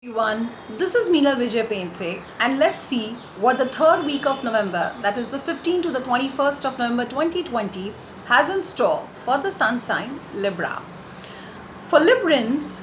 Everyone, this is Meenal Vijay Pense, and let's see what the third week of November, that is the 15th to the 21st of November 2020, has in store for the sun sign Libra. For Librans,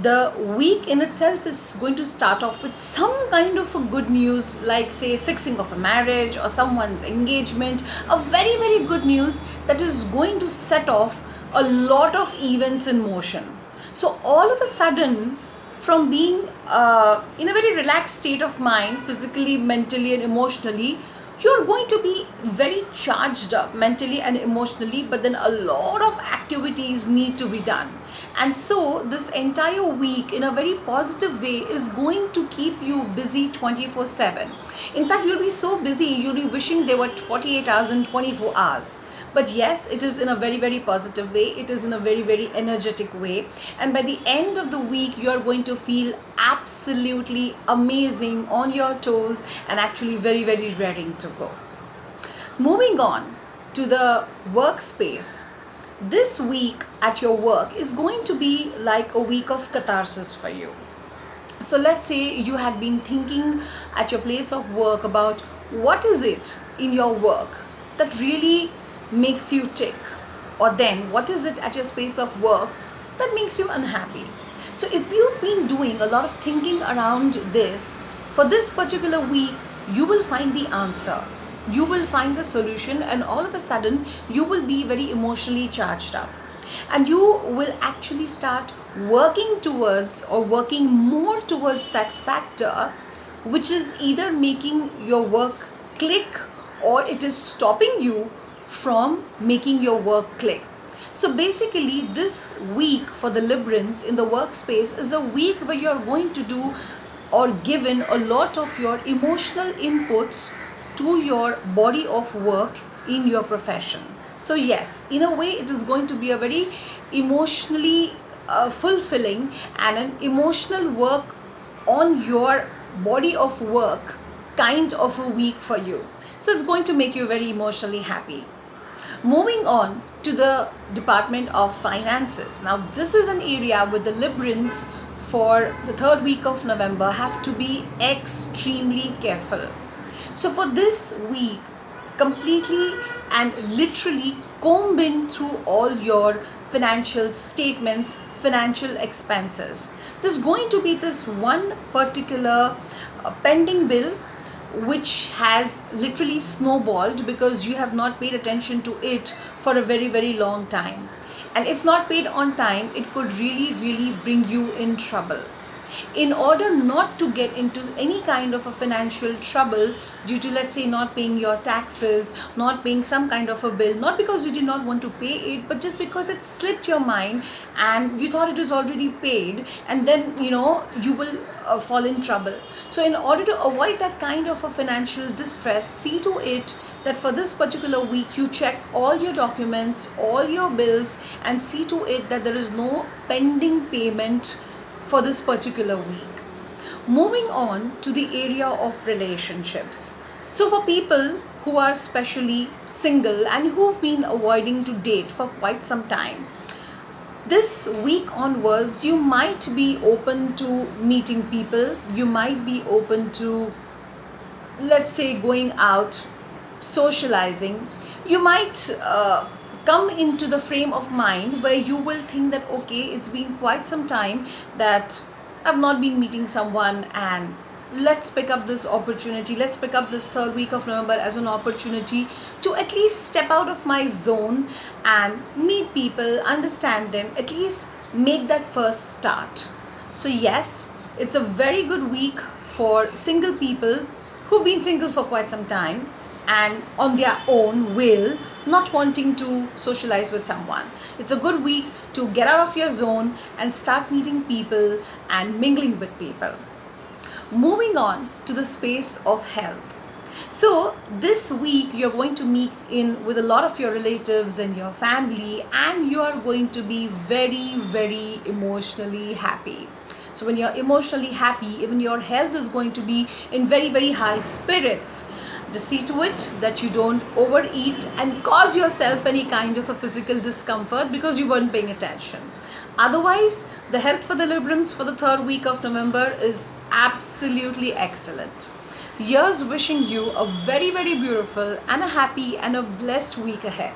the week in itself is going to start off with some kind of a good news, like say fixing of a marriage or someone's engagement, a very good news that is going to set off a lot of events in motion. So all of a sudden, from being in a very relaxed state of mind, physically, mentally, and emotionally, you're going to be very charged up mentally and emotionally, but then a lot of activities need to be done. And so, this entire week, in a very positive way, is going to keep you busy 24/7. In fact, you'll be so busy, you'll be wishing there were 48 hours and 24 hours. But yes, it is in a very positive way, it is in a very energetic way, and by the end of the week you are going to feel absolutely amazing, on your toes, and actually very raring to go. Moving on to the workspace, this week at your work is going to be like a week of catharsis for you. So let's say you had been thinking at your place of work about what is it in your work that really makes you tick, or then what is it at your space of work that makes you unhappy. So if you've been doing a lot of thinking around this, for this particular week you will find the answer, you will find the solution, and all of a sudden you will be very emotionally charged up, and you will actually start working towards, or working more towards, that factor which is either making your work click, or it is stopping you from making your work click. So basically, this week for the Librans in the workspace is a week where you're going to do or given a lot of your emotional inputs to your body of work in your profession. So yes, in a way it is going to be a very emotionally fulfilling and an emotional work on your body of work kind of a week for you. So it's going to make you very emotionally happy. Moving on to the Department of Finances. Now, this is an area where the Librans for the third week of November have to be extremely careful. So, for this week, completely and literally comb in through all your financial statements, financial expenses. There's going to be this one particular pending bill which has literally snowballed because you have not paid attention to it for a very long time, and if not paid on time, it could really bring you in trouble. In order not to get into any kind of a financial trouble due to, let's say, not paying your taxes, not paying some kind of a bill, not because you did not want to pay it, but just because it slipped your mind and you thought it was already paid, and then you will fall in trouble. So in order to avoid that kind of a financial distress, see to it that for this particular week you check all your documents, all your bills, and see to it that there is no pending payment for this particular week. Moving on to the area of relationships. So for people who are especially single and who've been avoiding to date for quite some time, this week onwards you might be open to meeting people, you might be open to, let's say, going out, socializing. You might come into the frame of mind where you will think that, okay, it's been quite some time that I've not been meeting someone, and let's pick up this opportunity, let's pick up this third week of November as an opportunity to at least step out of my zone and meet people, understand them, at least make that first start. So yes, it's a very good week for single people who've been single for quite some time and on their own will not wanting to socialize with someone. It's a good week to get out of your zone and start meeting people and mingling with people. Moving on to the space of health. So this week you're going to meet in with a lot of your relatives and your family, and you are going to be very emotionally happy. So when you're emotionally happy, even your health is going to be in very high spirits. Just see to it that you don't overeat and cause yourself any kind of a physical discomfort because you weren't paying attention. Otherwise, the health for the Librams for the third week of November is absolutely excellent. Here's wishing you a very, very beautiful and a happy and a blessed week ahead.